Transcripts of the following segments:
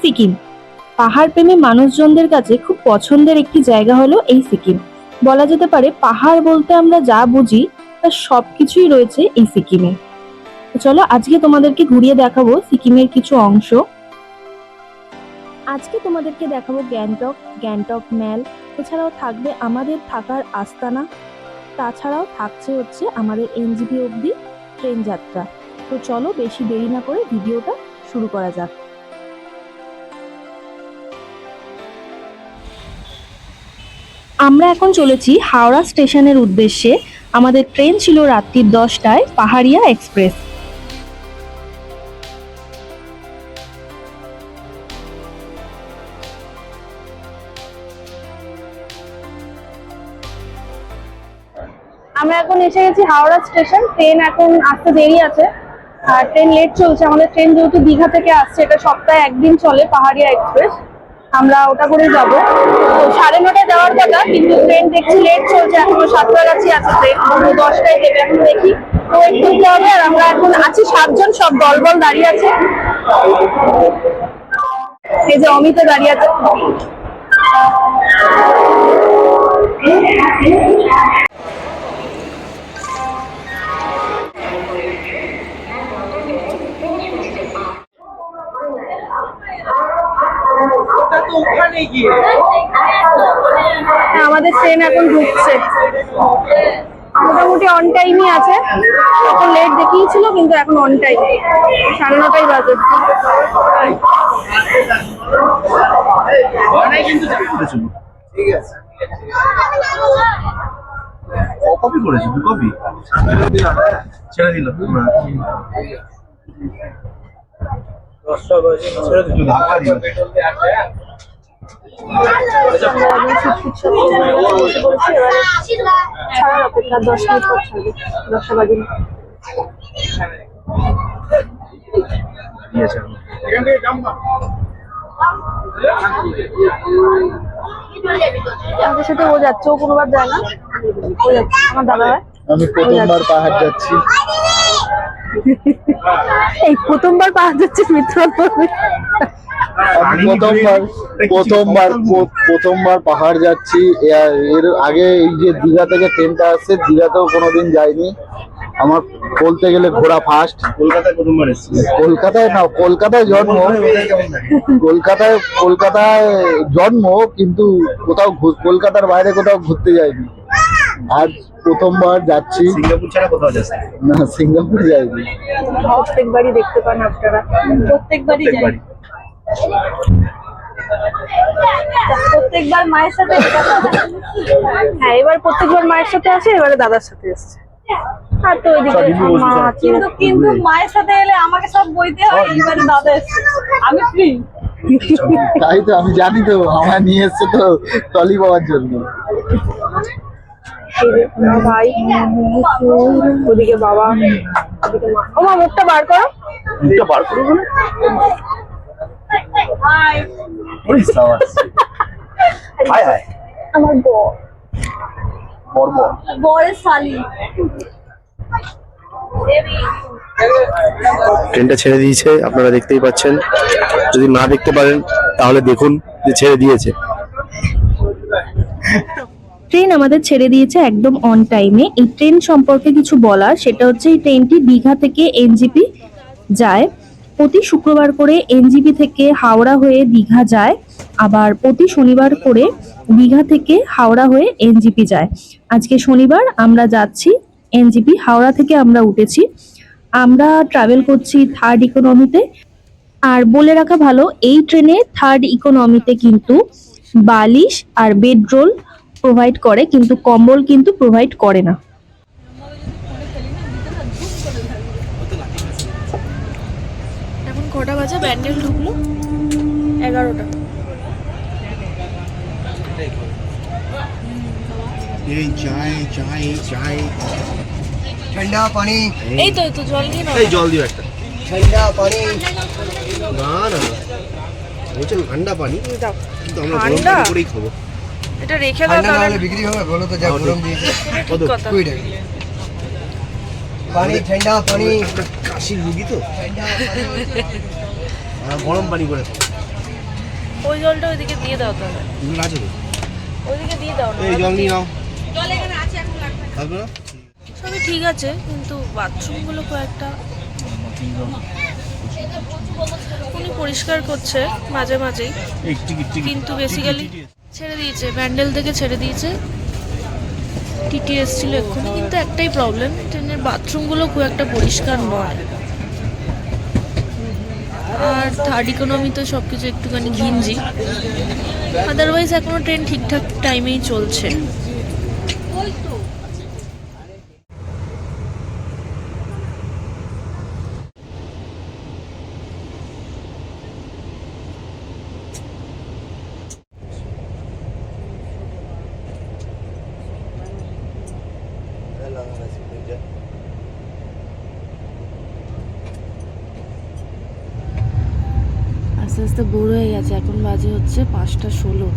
সিকিম। পাহাড় প্রেমী মানুষজনদের কাছে খুব পছন্দের একটি জায়গা হলো এই সিকিম। বলা যেতে পারে পাহাড় বলতে আমরা যা বুঝি তার সবকিছুই রয়েছে এই সিকিমে। তো চলো আজকে তোমাদেরকে ঘুরিয়ে দেখাবো সিকিমের কিছু অংশ। আজকে তোমাদেরকে দেখাবো গ্যাংটক ম্যাল, এছাড়াও থাকবে আমাদের থাকার আস্তানা, তাছাড়াও থাকছে হচ্ছে আমাদের এনজিপি অবধি ট্রেন যাত্রা। তো চলো বেশি দেরি না করে ভিডিওটা শুরু করা যাক। আমরা এখন চলেছি হাওড়া স্টেশনের উদ্দেশ্যে। আমাদের ট্রেন ছিল রাত্রির 10টায়, পাহাড়িয়া এক্সপ্রেস। আমরা এখন এসে গেছি হাওড়া স্টেশন। ট্রেন এখন আসতে দেরি আছে আর ট্রেন লেট চলছে। আমাদের ট্রেন যেহেতু দীঘা থেকে আসছে, এটা সপ্তাহে একদিন চলে, পাহাড়িয়া এক্সপ্রেস, আমরা ওটা করে যাবো। তো 9:30টায় যাওয়ার কথা, কিন্তু ট্রেন দেখছি লেট চলছে, এখনো 7টার কাছে আছে ট্রেন, 10টায় দেবে। এখন দেখি ওয়েট করতে হবে। আর আমরা এখন আছি 7জন, সব দলবল দাঁড়িয়ে আছে। এই যে অমিতও দাঁড়িয়ে আছে। আমাদের ট্রেন এখন ঢুকছে, মোটামুটি অন টাইমই আছে। তখন লেট দেখিয়েছিল কিন্তু এখন অন টাইম, 9:30 বাজে। কপি করেছি, দু কপি ছেড়ে দিল। ছেড়ে দিল ঢাকা দিল। ছাড়ার অপেক্ষা, 10 মিনিট পর ছাড়বে, 10টা বাজে। আমাদের সাথে ও যাচ্ছে, ও কোনোবার যায় না, ও যাচ্ছে আমার দাদা ভাই। আমি প্রথমবার পাহাড় যাচ্ছি। এই প্রথমবার পাহাড় যাচ্ছিস মিত্র? আমি প্রথমবার পাহাড় যাচ্ছি। এর আগে এই যে দীঘা থেকে ট্রেনটা আসছে, দীঘাতেও কোনোদিন যাইনি। আমার বলতে গেলে ঘোরা ফার্স্ট। কলকাতায় প্রথমবার এসেছি। কলকাতায় না, কলকাতায় জন্ম, কলকাতায় জন্ম, কিন্তু কোথাও কলকাতার বাইরে কোথাও ঘুরতে যাইনি। আর প্রথমবার যাচ্ছি। সিঙ্গাপুর ছাড়া কোথাও যাচ্ছি না, সিঙ্গাপুর যাইনি। প্রত্যেকবারই দেখতে পান আপনারা, প্রত্যেকবারই যাই। প্রত্যেকবার মায়ের সাথে, হ্যাঁ এবার প্রত্যেকবার মায়ের সাথে আসে, এবারে দাদার সাথে এসছে। আর তো ওইদিকে মা আছে, কিন্তু মায়ের সাথে এলে আমাকে সব বইতে হয়, এবারে দাদা এসছে, আমি ফ্রি। তাই তো, আমি জানি তো, আমার নিয়ে এসছে তো টলি পাওয়ার জন্য। ভাই ওদিকে বাবা, ওদিকে মা। ও মা, মুখটা বার করো। মুখটা বার করো বলে আমার বরের শালি। ট্রেনটা ছেড়ে দিয়েছে, আপনারা দেখতেই পাচ্ছেন। যদি না দেখতে পারেন তাহলে দেখুন যে ছেড়ে দিয়েছে। ট্রেন আমাদের ছেড়ে দিয়েছে একদম অন টাইমে। এই ট্রেন সম্পর্কে কিছু বলার, সেটা হচ্ছে এই ট্রেনটি দীঘা থেকে এনজিপি যায়। প্রতি শুক্রবার করে এনজিপি থেকে হাওড়া হয়ে দীঘা যায়, আবার প্রতি শনিবার করে দীঘা থেকে হাওড়া হয়ে এনজিপি যায়। আজকে শনিবার আমরা যাচ্ছি এনজিপি, হাওড়া থেকে আমরা উঠেছি। আমরা ট্রাভেল করছি 3rd ইকোনমিতে। আর বলে রাখা ভালো, এই ট্রেনে 3rd ইকোনমিতে কিন্তু বালিশ আর বেডরোল প্রোভাইড করে, কিন্তু কম্বল কিন্তু প্রোভাইড করে না। এখন কটা বাজে? ব্যান্ডেল ঢুকলো 11টা। ठंडा पानी, এই তো জল নিয়ে নাও। এই জল দিও একটা। ठंडा पानी। না না, বলছেন ঠান্ডা পানি, দাও। কিন্তু আমরা গরম ঠান্ডা? পানি করেই খাবো। এটা রেখে দাও ठंडा তাহলে। नाले बिक्री होगा, बोलो तो जा गरम दीजिए। ঠিক কথা। कोई नहीं। पानी ठंडा पानी। কাশির রুগী তো, ठंडा पानी। গরম পানি করে খাবো। ওই জলটা ওইদিকে দিয়ে দাও তাহলে, আছে তো ওইদিকে দিয়ে দাও না। এই জল নিয়ে নাও। সবই ঠিক আছে, কিন্তু বাথরুমগুলো কয়েকটা উনি পরিষ্কার করছে মাঝে মাঝেই, কিন্তু বেসিক্যালি ছেড়ে দিয়েছে, প্যান্ডেল থেকে ছেড়ে দিয়েছে। টিটি এসেছিল এক্ষুনি, কিন্তু একটাই প্রবলেম, ট্রেনের বাথরুমগুলো খুব একটা পরিষ্কার নয়। আর থার্ড ইকোনমি তো সব কিছু একটুখানি ঘিঞ্জি, আদারওয়াইজ এখনো ট্রেন ঠিকঠাক টাইমেই চলছে। আস্তে আস্তে বোর হয়ে গেছে, এখন বাজে হচ্ছে 5:16,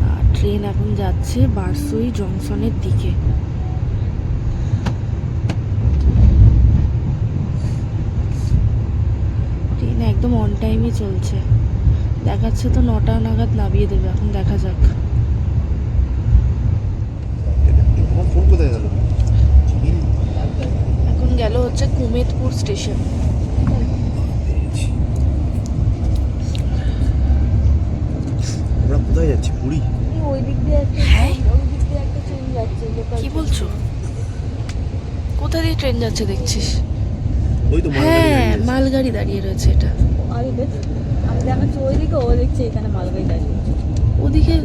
আর ট্রেন এখন যাচ্ছে বারসই জংশনের দিকে। ট্রেন একদম অন টাইমই চলছে, দেখাচ্ছে তো 9টা নাগাদ নামিয়ে দেবে, এখন দেখা যাক। ফোন কোথায় গেল? এখন গেল হচ্ছে কুমেদপুর স্টেশন। আমরা কোথায় যাচ্ছি? পুরী? হ্যাঁ, কি বলছো? কোথা দিয়ে ট্রেন যাচ্ছে দেখছিস? ওই তো হ্যাঁ, মালগাড়ি দাঁড়িয়ে রয়েছে এটা। আমি দেখাচ্ছি ওইদিকে, ও দেখছে এখানে মালগাড়ি দাঁড়িয়ে। ওদিকে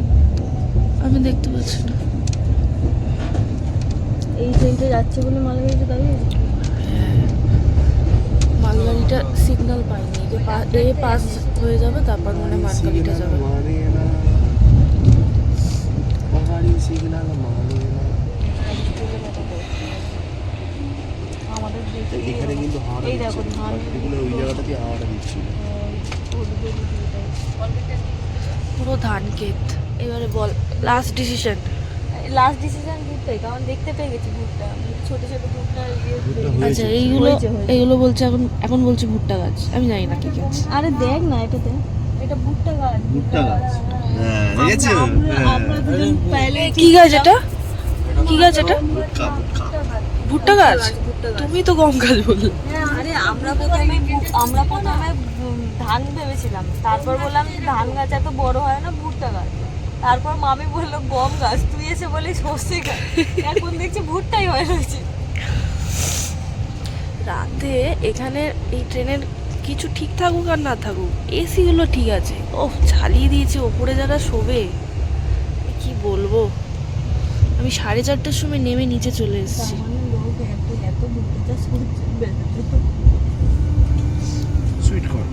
আমি দেখতে পাচ্ছি না। এই ট্রেনটা যাচ্ছে বলে মালগাড়িটা দাঁড়িয়ে। মালগাড়িটা সিগন্যাল পাইনি, যে পাস হয়ে যাবে তারপর মনে মালগাড়িটা যাবে। আমাদের এখানে কিন্তু হাওয়াটা এই দেখো দিচ্ছে। ধান এগুলো ওই জায়গাটা দিয়ে হাওয়াটা দিচ্ছিল। পুরো ধান ক্ষেত। এবারে বল, লাস্ট ডিসিশন। লাস্ট ডিসিশন ভুট্টাই, কারণ দেখতে পেয়ে গেছি ভুট্টা, ছোট ছোট ভুট্টা আচ্ছা, এইগুলো বলছে এখন বলছে ভুট্টা গাছ, আমি জানি না কি গাছ। আরে দেখ না, এটাতে এটা ভুট্টা গাছ। ভুট্টা গাছ, হ্যাঁ দেখেছো? আমরা দুজন পাইলে কি গাছ এটা? কি গাছ এটা? ভুট্টা গাছ? তুমি তো গম গাছ বললে। আরে আমরা প্রথমে ধান ভেবেছিলাম, তারপর বললাম ধান গাছ এত বড় হয় না, ভুট্টা গাছ। তারপর মামি বললো গম গাছ, তুই এসে বলে সর্ষে গাছ, এখন দেখছি ভুট্টাই হয়ে রয়েছে। রাতে এখানে এই ট্রেনের কিছু ঠিক থাকুক আর না থাকুক, এসিগুলো ঠিক আছে। ওহ, ঝালিয়ে দিয়েছে ওপরে যারা শোবে, কি বলবো। আমি 4:30টার সময় নেমে নিচে চলে এসেছি। লোক এত ভুট্টা চাষ করছে। Sweet corn.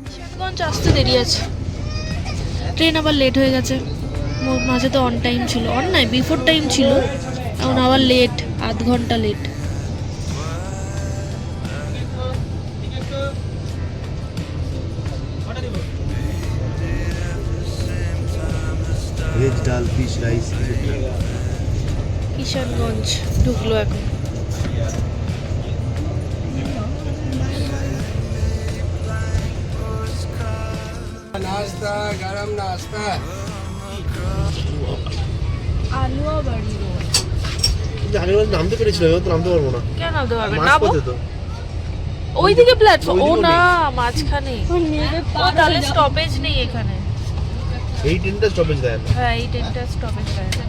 কিশোরগঞ্জ আসতে দেরি আছে, ট্রেন আবার লেট হয়ে গেছে। মাঝে তো অন টাইম ছিল, অন নয় বিফোর টাইম ছিল, এখন আবার লেট, আধ ঘন্টা লেট। ভেজ ডাল, ফিশ রাইস। কিশোরগঞ্জ ঢুকলো এখন। नाश्ता गरम नाश्ता আলুয়া বাড়ি রোড। আগের নামতে পেরেছিলাম, এবার তো নামতে পারবো না। কেন নামতে পারবে না? মাঝপথে তো। ওইদিকে প্ল্যাটফর্ম, ও না মাঝখানে। ও তাহলে স্টপেজ নেই এখানে। এই ট্রেনটা স্টপেজ দেয় না। হ্যাঁ, এই ট্রেনটা স্টপেজ দেয় না।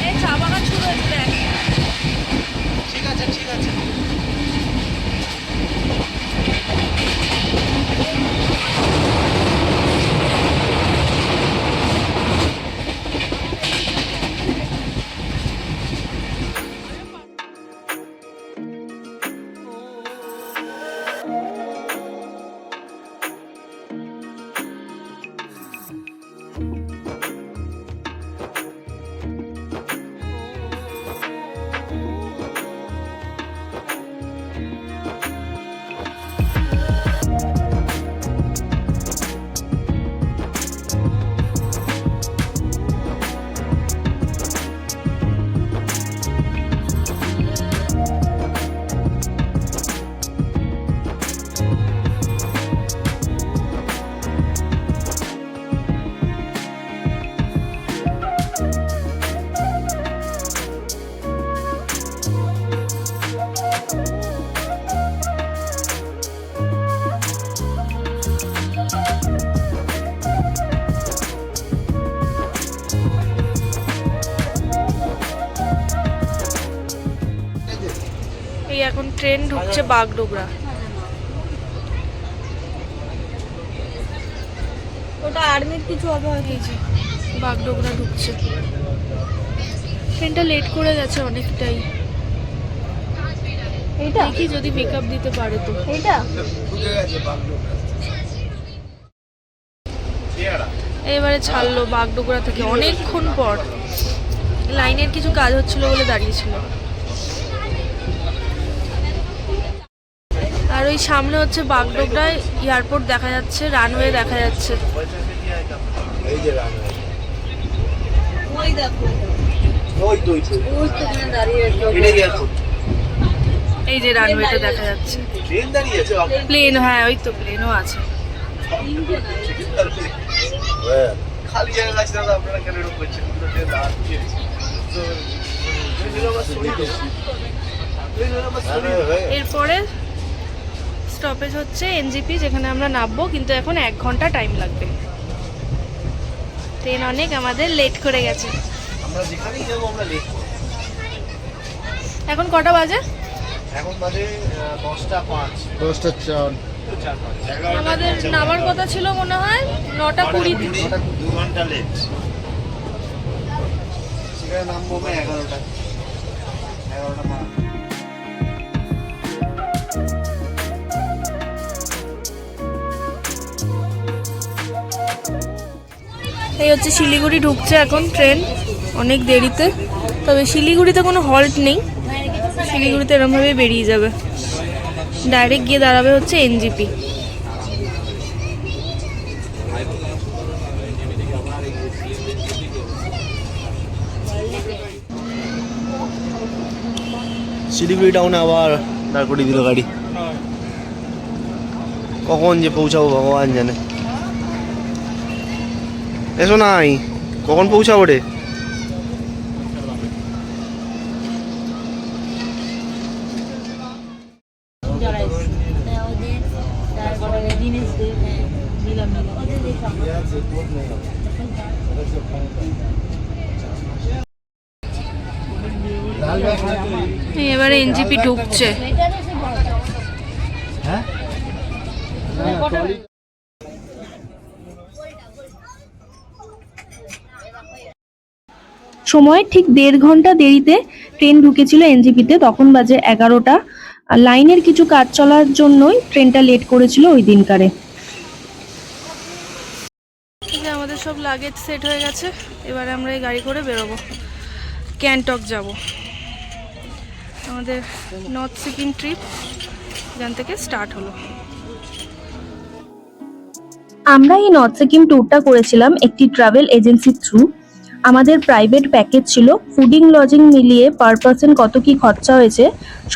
এই চা বাগান শুরু হয়েছে দেখ। ঠিক আছে, ঠিক আছে। ট্রেন ঢুকছে বাগডোগরা। ওটা আর্মির কিছু হবে হয়তো। এই যে বাগডোগরা ঢুকছে। ট্রেনটা লেট করে গেছে অনেকটাই। এইটা দেখি যদি পিকআপ দিতে পারে তো। এইটা এবারে ছাড়লো বাগডোগরা থেকে অনেকক্ষণ পর। লাইনের কিছু কাজ হচ্ছিল বলে দাঁড়িয়েছিল। আর ওই সামনে হচ্ছে বাগডোগরায় এয়ারপোর্ট দেখা যাচ্ছে, রানওয়ে দেখা যাচ্ছে। ওই দেখো ওই সেখানে দাঁড়িয়ে আছে। এই যে রানওয়েটা দেখা যাচ্ছে। প্লেন, হ্যাঁ ওই তো প্লেনও আছে। খালি জায়গা আছে দাদা, আপনারা কেন এরকম করছেন? এরপরে স্টপেজ হচ্ছে এনজিপি, যেখানে আমরা নামবো, কিন্তু এখন 1 ঘন্টা টাইম লাগবে। ট্রেন অনেক আমাদের লেট করে গেছে। আমরা যেখানেই যাবো আমরা লেট করব। এখন কটা বাজে? এখন বাজে 10টা 5, 10টা 4। আমাদের নামার কথা ছিল মনে হয় 9টা 20। 2 ঘন্টা লেট। সেখানে নামবো 11টা 5। এই হচ্ছে শিলিগুড়ি ঢুকছে এখন ট্রেন, অনেক দেরিতে। তবে শিলিগুড়িতে কোনো হল্ট নেই, শিলিগুড়িতে এরমভাবে বেরিয়ে যাবে, ডাইরেক্ট গিয়ে দাঁড়াবে হচ্ছে এনজিপি। শিলিগুড়ি টাউনে আবার দাঁড় করিয়ে দিল গাড়ি। কখন যে পৌঁছাবো ভগবান জানে। এসো নাই, কখন পৌঁছাবো রে? এবারে এনজিপি ঢুকছে। সময় ঠিক 1.5 ঘন্টা দেরিতে ট্রেন ঢুকেছিল এনজিপিতে, তখন বাজে 11টা। আর লাইনের কিছু কাজ চলার জন্যই ট্রেনটা লেট করেছিল ওই দিনকারে। এই যে আমাদের সব লাগেজ সেট হয়ে গেছে, এবারে আমরা এই গাড়ি করে বেরোবো, গ্যাংটক যাব। আমাদের নর্থ সিকিম ট্রিপ এখান থেকে স্টার্ট হলো। আমরা এই নর্থ সিকিম ট্যুরটা করেছিলাম একটি ট্রাভেল এজেন্সির থ্রু। আমাদের প্রাইভেট প্যাকেজ ছিল, ফুডিং লজিং মিলিয়ে পার পার্সন কত কি খরচা হয়েছে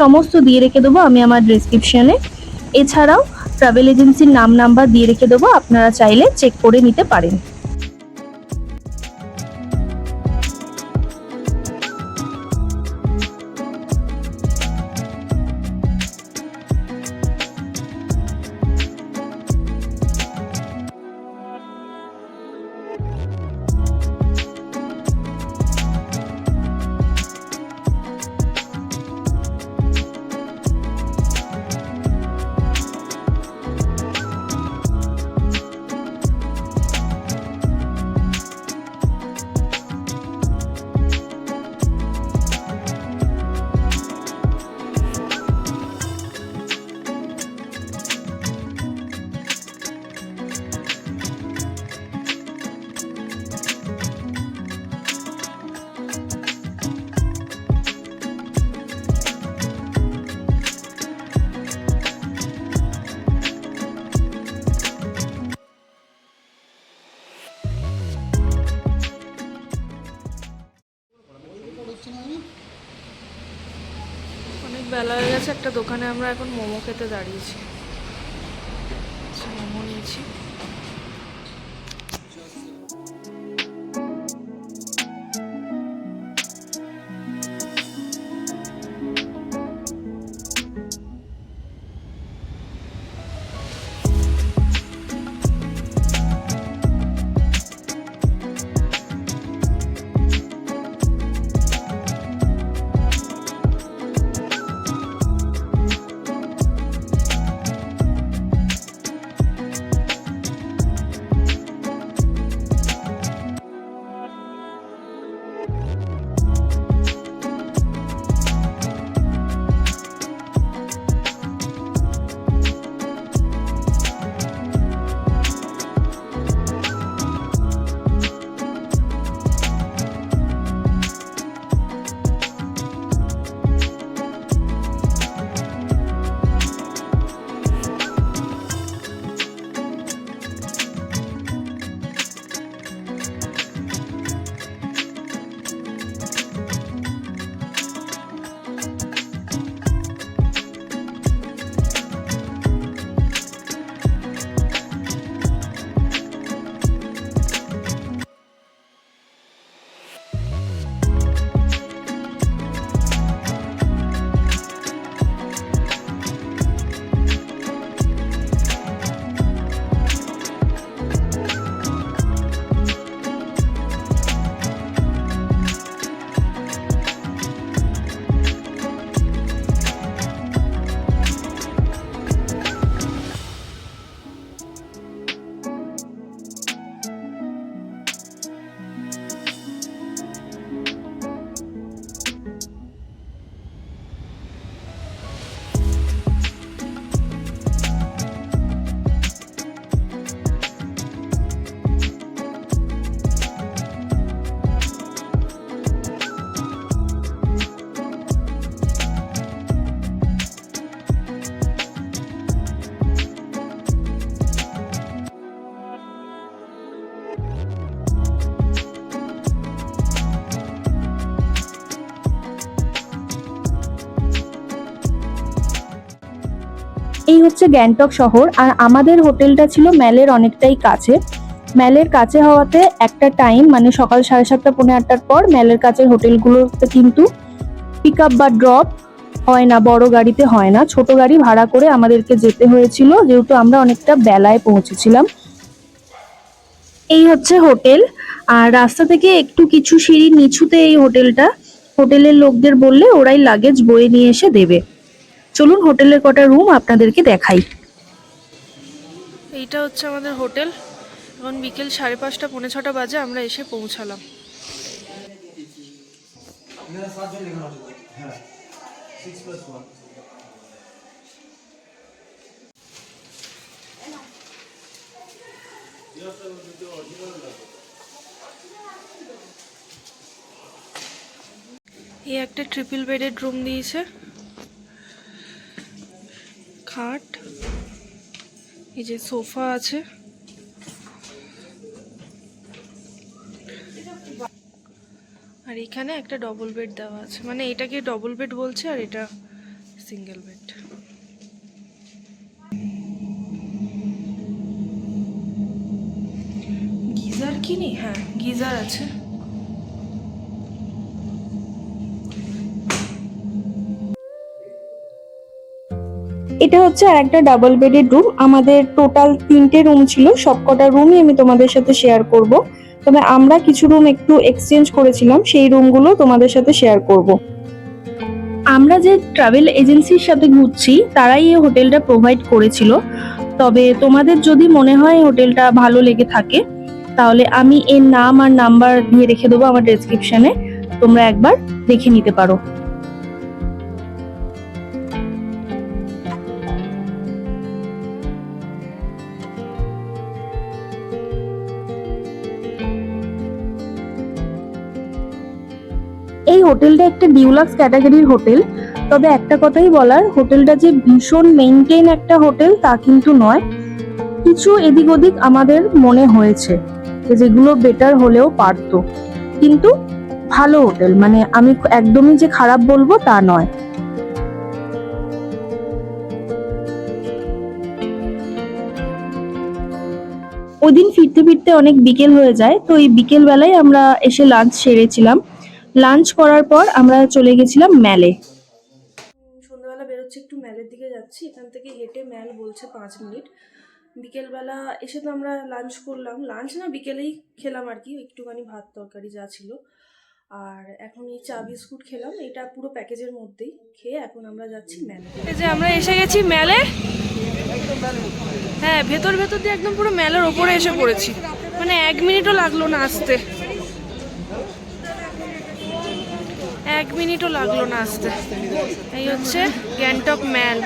সমস্ত দিয়ে রেখে দেবো আমি আমার ডেসক্রিপশনে। এছাড়াও ট্রাভেল এজেন্সির নাম নাম্বার দিয়ে রেখে দেবো, আপনারা চাইলে চেক করে নিতে পারেন। অনেক বেলা হয়ে গেছে, একটা দোকানে আমরা এখন মোমো খেতে দাঁড়িয়েছি। মোমো নিয়েছি। এই হচ্ছে গ্যাংটক শহর, আর আমাদের হোটেলটা ছিল ম্যালের অনেকটাই কাছে। ম্যালের কাছে হওয়াতে একটা টাইম মানে সকাল 7:30 পৌনে 8টার পর ম্যালের কাছের হোটেলগুলোতে কিন্তু পিক আপ বা ড্রপ হয় না, বড় গাড়িতে হয় না, ছোট গাড়ি ভাড়া করে আমাদেরকে যেতে হয়েছিল, যেহেতু আমরা অনেকটা বেলায় পৌঁছেছিলাম। এই হচ্ছে হোটেল, আর রাস্তা থেকে একটু কিছু সিঁড়ি নিচুতে এই হোটেলটা। হোটেলের লোকদের বললে ওরাই লাগেজ বয়ে নিয়ে এসে দেবে। চলুন হোটেলের কটা রুম আপনাদেরকে দেখাই। এইটা হচ্ছে আমাদের হোটেল। এখন বিকেল 5:30 পৌনে 6টা বাজে, আমরা এসে পৌঁছালাম। এই একটা ট্রিপল বেডেড রুম দিয়েছে, খাট, এই যে সোফা আছে, আর এখানে একটা ডবল বেড দেওয়া আছে, মানে এটাকে ডবল বেড বলছে আর এটা সিঙ্গেল বেড। গিজার কি নেই? হ্যাঁ, গিজার আছে। এটা হচ্ছে আর একটা ডাবল বেডেড রুম। আমাদের টোটাল 3টে রুম ছিল, সবকটা রুমই আমি তোমাদের সাথে শেয়ার করব, তবে আমরা কিছু রুম একটু এক্সচেঞ্জ করেছিলাম, সেই রুমগুলো তোমাদের সাথে শেয়ার করব। আমরা যে ট্রাভেল এজেন্সির সাথে ঘুরছি তারাই এই হোটেলটা প্রোভাইড করেছিল, তবে তোমাদের যদি মনে হয় হোটেলটা ভালো লেগে থাকে তাহলে আমি এর নাম আর নাম্বার দিয়ে রেখে দেবো আমার ডেসক্রিপশনে, তোমরা একবার দেখে নিতে পারো। এই হোটেলটা একটা ডিউলাক্স ক্যাটাগরির হোটেল, তবে একটা কথাই বলার, হোটেলটা যে ভীষণ মেইনটেইন একটা হোটেল তা কিন্তু নয়। কিছু এদিক ওদিক আমাদের মনে হয়েছে যেগুলো বেটার হলেও পারতো, কিন্তু ভালো হোটেল, মানে আমি একদমই যে খারাপ বলবো তা নয়। ওই দিন ফিরতে ফিরতে অনেক বিকেল হয়ে যায়, তো এই বিকেল বেলায় আমরা এসে লাঞ্চ সেরেছিলাম। লাঞ্চ করার পর আমরা চলে গেছিলাম ম্যালে। সন্ধ্যাবেলা বেরোচ্ছি, একটু ম্যালের দিকে যাচ্ছি, এখান থেকে হেঁটে ম্যাল বলছে 5 মিনিট। বিকেলবেলা এসে তো আমরা লাঞ্চ করলাম, লাঞ্চ না বিকেলেই খেলাম আর কি, একটুখানি ভাত তরকারি যা ছিল, আর এখন এই চা বিস্কুট খেলাম, এটা পুরো প্যাকেজের মধ্যেই। খেয়ে এখন আমরা যাচ্ছি ম্যালে। এই যে আমরা এসে গেছি ম্যালে, হ্যাঁ ভেতর ভেতর দিয়ে একদম পুরো ম্যালের ওপরে এসে পড়েছি, মানে 1 মিনিটও লাগলো না আসতে, 1 মিনিটও লাগলো না আসতে। এই হচ্ছে গ্যাংটক ম্যাল।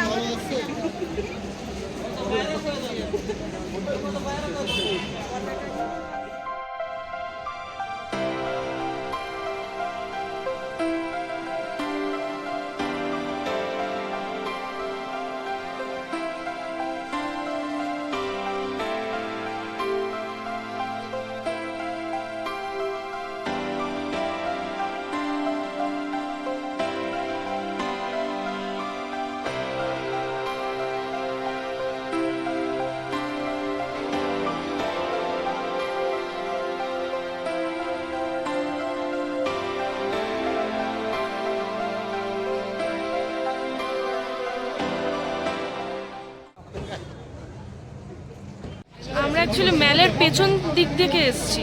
আমরা অ্যাকচুয়ালি ম্যালের পেছন দিক থেকে এসেছি,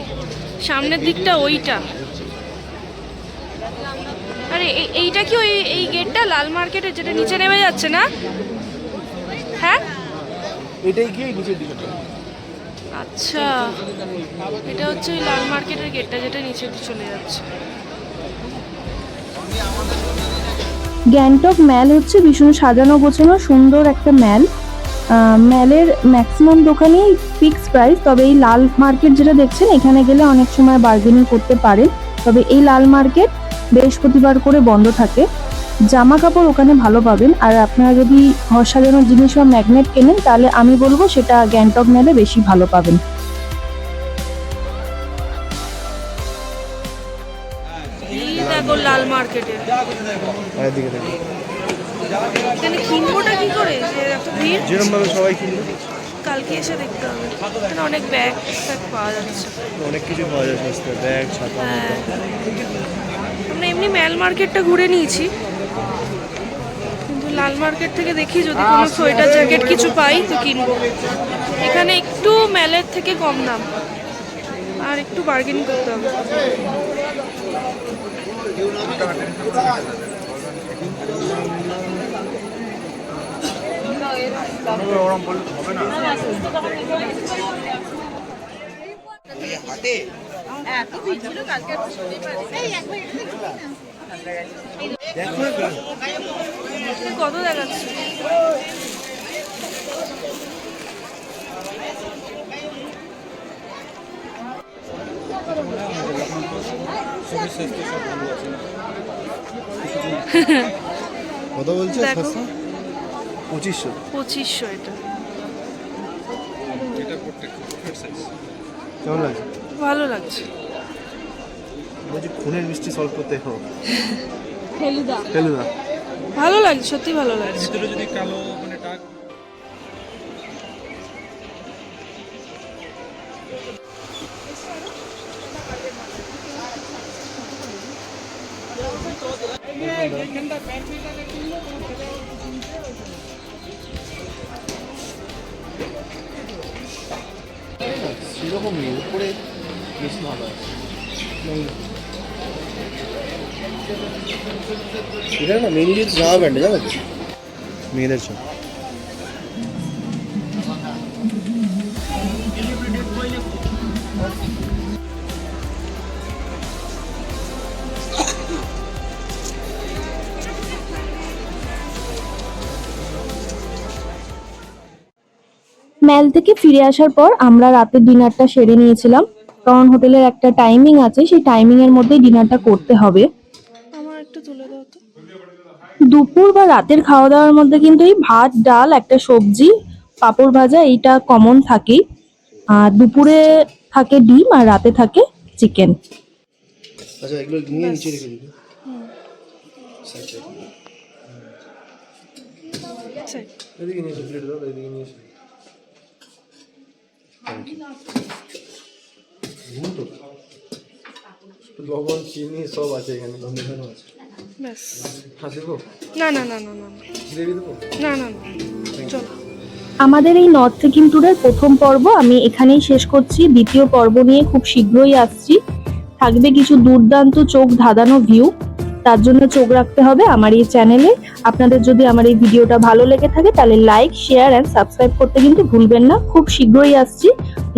সামনের দিকটা ওইটা। আরে এইটা কি ওই এই গেটটা লাল মার্কেটের যেটা নিচে নেমে যাচ্ছে না? হ্যাঁ এটাই কি নিচের দিকে? আচ্ছা, এটা হচ্ছে ওই লাল মার্কেটের গেটটা যেটা নিচে চলে যাচ্ছে। গ্যাংটক ম্যাল হচ্ছে ভীষণ সাজানো গোছানো সুন্দর একটা ম্যাল। ম্যালের ম্যাক্সিমাম দোকানেই ফিক্সড প্রাইস, তবে এই লাল মার্কেট যেটা দেখছেন এখানে গেলে অনেক সময় বার্গেনিং করতে পারেন, তবে এই লাল মার্কেট বৃহস্পতিবার করে বন্ধ থাকে। জামা কাপড় ওখানে ভালো পাবেন, আর আপনারা যদি ঘর সাজানোর জিনিস বা ম্যাগনেট কেনেন তাহলে আমি বলবো সেটা গ্যাংটক ম্যালে বেশি ভালো পাবেন। দেখো লাল মার্কেটে এখানে কিনবোটা কি করে, যে এত ভিড়। যেরকম ভাবে সবাই কিনবে, কালকে এসে দেখতে হবে। এখানে অনেক ব্যাগ ট্যাগ পাওয়া যাচ্ছে। অনেক কিছু পাওয়া যায় সস্তা, ব্যাগ, ছাতা। হ্যাঁ, আমরা এমনি ম্যাল মার্কেটটা ঘুরে নিয়েছি, কিন্তু লাল মার্কেট থেকে দেখি যদি কোনো সোয়েটার জ্যাকেট কিছু পাই তো কিনবো। এখানে একটু ম্যালের থেকে কম দাম, আর একটু বার্গেনিং করতে হবে। কত দেখাচ্ছে? কত বলছে? দেখো 2500। 2500 এটা। কেমন লাগছে? ভালো লাগছে। বলছি খুনের মিষ্টি সলভ করতে হবে। ফেলুদা ফেলুদা ভালো লাগছে, সত্যি ভালো লাগছে। সেরকমই উপরে বেশি ভালো আছে। এটা না মেনলি জামা প্যান্ট, জানো তো মেয়েদের জন্য। ম্যাল থেকে ফিরে আসার পর আমরা রাতের ডিনারটা সেরে নিয়েছিলাম, কারণ হোটেলের একটা টাইমিং আছে, সেই টাইমিং এর মধ্যেই ডিনারটা করতে হবে। আমার একটু তুলে দাও তো। দুপুর বা রাতের খাওয়া দাওয়ার মধ্যে কিন্তু এই ভাত, ডাল, একটা সবজি, পাঁপড় ভাজা এইটা কমন থাকেই। আর দুপুরে থাকে ডিম আর রাতে থাকে চিকেন। আচ্ছা, এগুলো নিয়ে নিচে রেখে দিবি। এদিকে নিয়ে এসো, প্লেট দাও, এদিকে নিয়ে এসো। লবণ, চিনি সব আছে এখানে, লবণ আছে। ব্যাস। হাসিবো? না না না না না না। গ্রেভি দেবো? না না না, চলো। আমাদের এই নর্থ সিকিম ট্যুরের প্রথম পর্ব আমি এখানেই শেষ করছি। দ্বিতীয় পর্ব নিয়ে খুব শীঘ্রই আসছি। থাকবে কিছু দুর্দান্ত চোখ ধাঁধানো ভিউ, তার জন্য চোখ রাখতে হবে আমার এই চ্যানেলে। আপনাদের যদি আমার এই ভিডিওটা ভালো লেগে থাকে তাহলে লাইক, শেয়ার অ্যান্ড সাবস্ক্রাইব করতে কিন্তু ভুলবেন না। খুব শীঘ্রই আসছি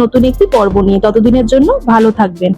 নতুন একটি পর্ব নিয়ে, ততদিনের জন্য ভালো থাকবেন।